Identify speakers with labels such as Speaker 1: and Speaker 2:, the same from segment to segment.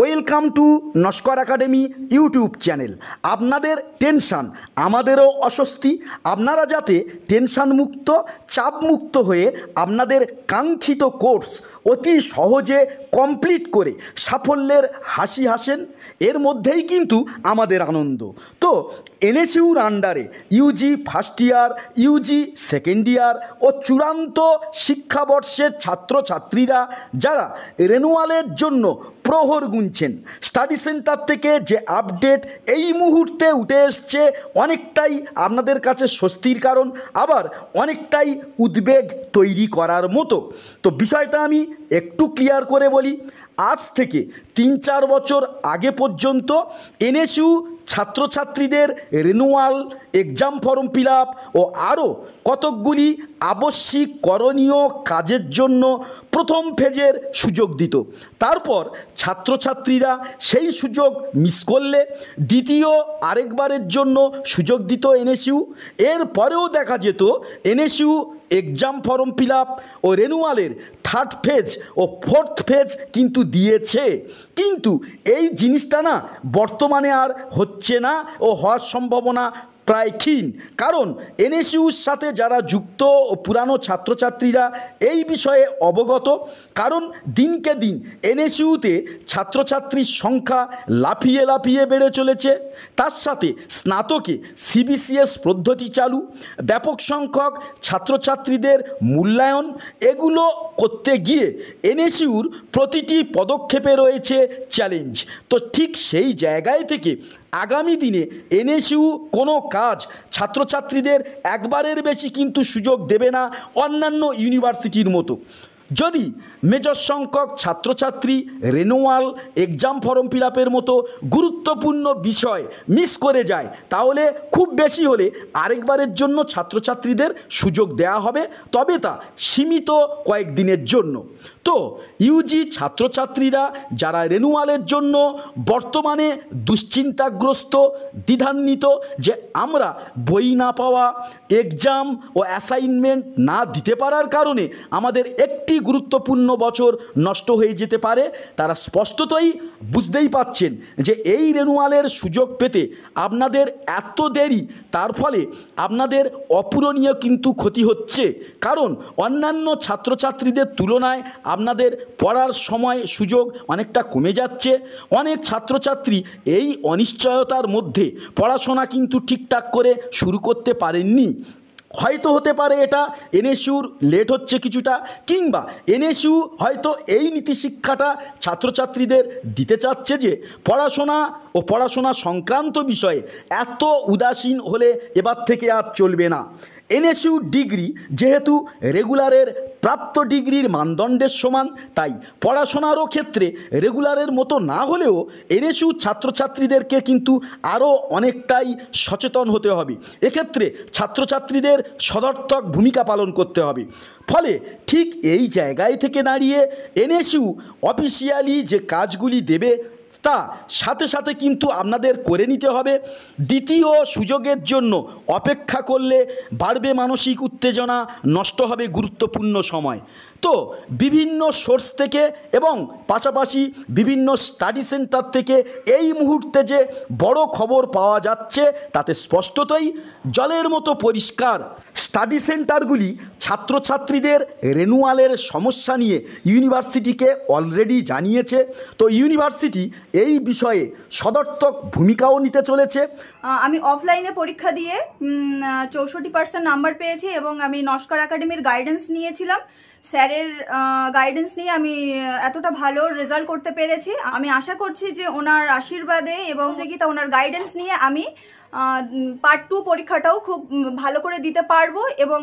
Speaker 1: Welcome to Naskar academy YouTube channel. আপনাদের tension আমাদেরও অস্বস্তি। আপনারা যাতে টেনশান মুক্ত, চাপ মুক্ত হয়ে আপনাদের কাঙ্ক্ষিত কোর্স অতি সহজে কমপ্লিট করে সাফল্যের হাসি হাসেন, এর মধ্যেই কিন্তু আমাদের আনন্দ। তো এনএসইউর আন্ডারে UG first year, UG second year ও চূড়ান্ত শিক্ষাবর্ষের ছাত্রছাত্রীরা যারা রেনুয়ালের জন্য প্রহর গুনছেন, স্টাডি সেন্টার থেকে যে আপডেট এই মুহূর্তে উঠে এসছে অনেকটাই আপনাদের কাছে স্বস্তির কারণ, আবার অনেকটাই উদ্বেগ তৈরি করার মতো। তো বিষয়টা আমি একটু ক্লিয়ার করে বলি। আজ থেকে 3-4 বছর আগে পর্যন্ত এনএসইউ ছাত্রছাত্রীদের renewal, exam form fill up ও আরও কতকগুলি আবশ্যিক করণীয় কাজের জন্য প্রথম ফেজের সুযোগ দিত। তারপর ছাত্রছাত্রীরা সেই সুযোগ মিস করলে দ্বিতীয় আরেকবারের জন্য সুযোগ দিত এনএসইউ। এর পরেও দেখা যেত NSU exam form fill up ও রেনুয়ালের থার্ড ফেজ ও ফোর্থ ফেজ কিন্তু দিয়েছে। কিন্তু এই জিনিসটা না বর্তমানে আর হচ্ছে না ও হওয়ার সম্ভাবনা প্রায় ক্ষীণ। কারণ এনএসইউর সাথে যারা যুক্ত ও পুরানো ছাত্রছাত্রীরা এই বিষয়ে অবগত। কারণ দিনকে দিন এনএসইউতে ছাত্রছাত্রীর সংখ্যা লাফিয়ে লাফিয়ে বেড়ে চলেছে। তার সাথে স্নাতকে সিবিসিএস পদ্ধতি চালু, ব্যাপক সংখ্যক ছাত্রছাত্রীদের মূল্যায়ন, এগুলো করতে গিয়ে এনএসইউর প্রতিটি পদক্ষেপে রয়েছে চ্যালেঞ্জ। তো ঠিক সেই জায়গায় থেকে আগামী দিনে এনএসইউ কোনো কাজ ছাত্রছাত্রীদের একবারের বেশি কিন্তু সুযোগ দেবে না অন্যান্য ইউনিভার্সিটির মতো। যদি মেজর সংখ্যক ছাত্রছাত্রী রেনুয়াল, এক্সাম ফর্ম ফিল আপের মতো গুরুত্বপূর্ণ বিষয় মিস করে যায়, তাহলে খুব বেশি হলে আরেকবারের জন্য ছাত্রছাত্রীদের সুযোগ দেওয়া হবে, তবে তা সীমিত কয়েকদিনের জন্য। তো ইউজি ছাত্রছাত্রীরা যারা রেনুয়ালের জন্য বর্তমানে দুশ্চিন্তাগ্রস্ত, দ্বিধান্বিত যে আমরা বই না পাওয়া, এক্সাম ও অ্যাসাইনমেন্ট না দিতে পারার কারণে আমাদের একটি গুরুত্বপূর্ণ বছর নষ্ট হয়ে যেতে পারে, তারা স্পষ্টতই বুঝতেই পাচ্ছেন যে এই রেনুয়ালের সুযোগ পেতে আপনাদের এত দেরি, তার ফলে আপনাদের অপূরণীয় কিন্তু ক্ষতি হচ্ছে। কারণ অন্যান্য ছাত্রছাত্রীদের তুলনায় আপনাদের পড়ার সময় সুযোগ অনেকটা কমে যাচ্ছে। অনেক ছাত্রছাত্রী এই অনিশ্চয়তার মধ্যে পড়াশোনা কিন্তু ঠিকঠাক করে শুরু করতে পারেননি। হয়তো হতে পারে এটা এনএসইউর লেট হচ্ছে কিছুটা, কিংবা এনএসইউ হয়তো এই নীতিশিক্ষাটা ছাত্রছাত্রীদের দিতে চাচ্ছে যে পড়াশোনা ও পড়াশোনা সংক্রান্ত বিষয়ে এত উদাসীন হলে এবার থেকে আর চলবে না। এনএসইউ ডিগ্রি যেহেতু রেগুলারের প্রাপ্ত ডিগ্রির মানদণ্ডের সমান, তাই পড়াশোনারও ক্ষেত্রে রেগুলারের মতো না হলেও এনএসইউ ছাত্রছাত্রীদেরকে কিন্তু আরও অনেকটাই সচেতন হতে হবে। এক্ষেত্রে ছাত্রছাত্রীদের সদর্থক ভূমিকা পালন করতে হবে। ফলে ঠিক এই জায়গায় থেকে দাঁড়িয়ে এনএসইউ অফিসিয়ালি যে কাজগুলি দেবে তা সাথে সাথে কিন্তু আপনাদের করে নিতে হবে। দ্বিতীয় সুযোগের জন্য অপেক্ষা করলে বাড়বে মানসিক উত্তেজনা, নষ্ট হবে গুরুত্বপূর্ণ সময়। তো বিভিন্ন সোর্স থেকে এবং পাশাপাশি বিভিন্ন স্টাডি সেন্টার থেকে এই মুহূর্তে যে বড় খবর পাওয়া যাচ্ছে তাতে স্পষ্টতই জলের মতো পরিষ্কার, স্টাডি সেন্টারগুলি ছাত্রছাত্রীদের রেনুয়ালের সমস্যা নিয়ে ইউনিভার্সিটিকে অলরেডি জানিয়েছে। তো ইউনিভার্সিটি এই বিষয়ে সদর্থক ভূমিকাও নিতে চলেছে।
Speaker 2: আমি অফলাইনে পরীক্ষা দিয়ে 64% নাম্বার পেয়েছি এবং আমি নস্কর একাডেমির গাইডেন্স নিয়েছিলাম। স্যারের গাইডেন্স নিয়ে আমি এতটা ভালো রেজাল্ট করতে পেরেছি। আমি আশা করছি যে ওনার আশীর্বাদে এবং ওনার গাইডেন্স নিয়ে আমি পার্ট 2 পরীক্ষাটাও খুব ভালো করে দিতে পারবো এবং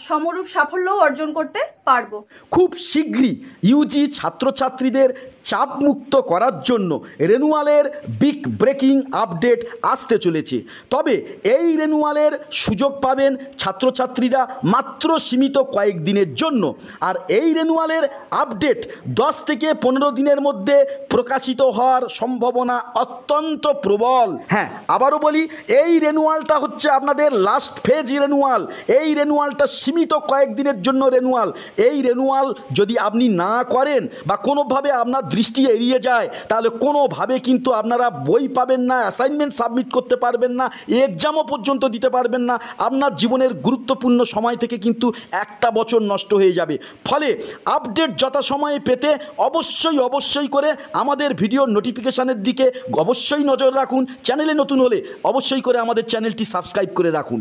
Speaker 2: সমরূপ সাফল্যও অর্জন করতে পারবো।
Speaker 1: খুব শীঘ্রই ইউজি ছাত্রছাত্রীদের চাপ মুক্ত করার জন্য রেনুয়ালের বিগ ব্রেকিং আপডেট আসতে চলেছে। তবে এই রেনুয়ালের সুযোগ পাবেন ছাত্রছাত্রীরা মাত্র সীমিত কয়েকদিনের জন্য। আর এই রেনুয়ালের আপডেট 10 থেকে 15 দিনের মধ্যে প্রকাশিত হওয়ার সম্ভাবনা অত্যন্ত প্রবল। হ্যাঁ, আবারও বলি বলি, এই রেনুয়ালটা হচ্ছে আপনাদের লাস্ট ফেজ রেনুয়াল। এই রেনুয়ালটা সীমিত কয়েকদিনের জন্য রেনুয়াল। এই রেনুয়াল যদি আপনি না করেন বা কোনোভাবে আপনার দৃষ্টি এড়িয়ে যায়, তাহলে কোনোভাবে কিন্তু আপনারা বই পাবেন না, অ্যাসাইনমেন্ট সাবমিট করতে পারবেন না, এক্সামও পর্যন্ত দিতে পারবেন না। আপনার জীবনের গুরুত্বপূর্ণ সময় থেকে কিন্তু একটা বছর নষ্ট হয়ে যাবে। ফলে আপডেট যথাসময়ে পেতে অবশ্যই করে আমাদের ভিডিওর নোটিফিকেশানের দিকে অবশ্যই নজর রাখুন। চ্যানেলে নতুন হলে অবশ্যই করে আমাদের চ্যানেলটি সাবস্ক্রাইব করে রাখুন।